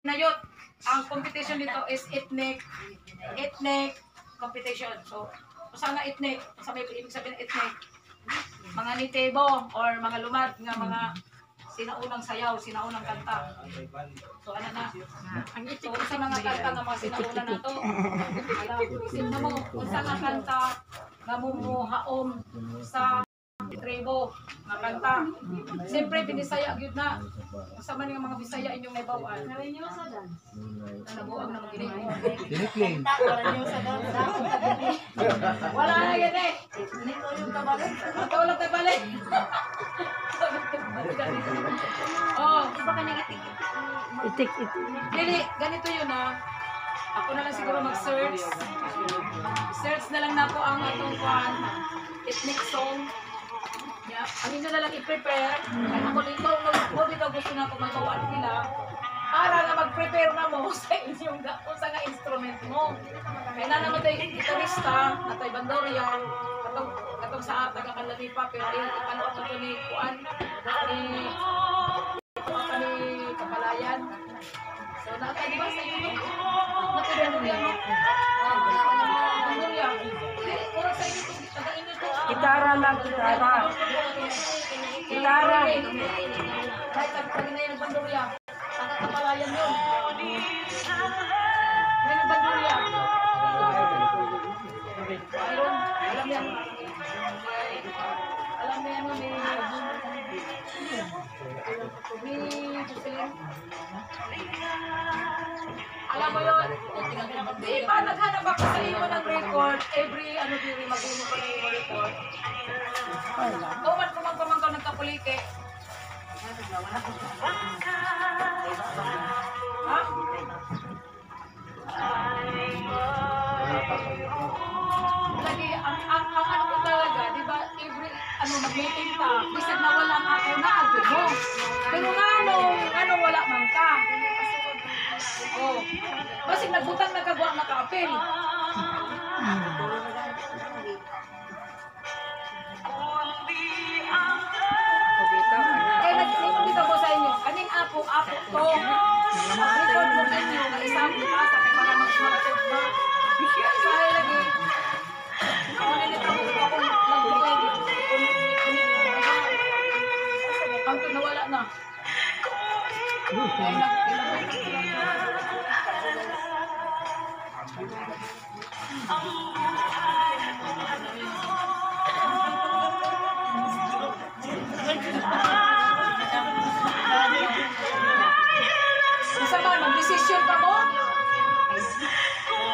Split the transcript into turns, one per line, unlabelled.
Nayot, ang competition dito is ethnic competition. So, sa nga ethnic, sa may ibig sabihin ethnic, mga nitebo or mga lumad nga mga sinaunang sayaw, sinaunang kanta. So ano na? So sa mga kanta nga mga sinauna na to, alam, isin na mo, unsa nga kanta nga mumuhaom sa tribo nga kanta. Siyempre binisaya gyud na. Unsa man nga mga Bisaya inyong naibaw-an. Nabuang na magini.
Dinikling.
Wala na yan eh. Ito lang tayo balik. Oh,
Itik.
Dili, ganito yun ah. Ako na lang siguro mag-search. Search na lang na ako ang atong ethnic song. Yeah. Ang inyo na lang i-prepare. Kaya ako likaw, bitaw gusto na ako magawaan nila. Para nga mag-prepare na mo sa inyong sa nga instrument mo. Kaya na naman tayo gitarista, na tayo bandorya, katong sa atag ang kalanipa, pero ano ito ni Kuan, ni Kapalayan. So, nakatay di ba sa inyo? Nakatay mo? Bandorya. Kurang sa inyo, taga-inyo to.
Gitara lang, gitara. Gitara.
Kahit pag na yung bandorya. Kapalayan yun. May nagbandurya. Mayroon. Alam yan. Alam mo yan mo ni Jocelyn. Alam mo yun. Di ba naghanap ako sa iyo ng record? Every diri mag-uno pa na yung record. Kuman kumang nagkapulike. Ha? Lagi, ang ano ko talaga, di ba, every, mag-meeting ka, bisag na wala nga ako na, mo. Pero nga wala man ka. Oh. Basig nagbutang nagkagwa na ka-apel. Kaya nagkita ko sa inyo, kaning apo to. Record mo ninyo, na isang basa, kaya para mag-smartphone ba? Kaya lagi, ako nilita ko akong nagbigay. Ang nawala na. Kaya isa man, mag-desisyon pa mo.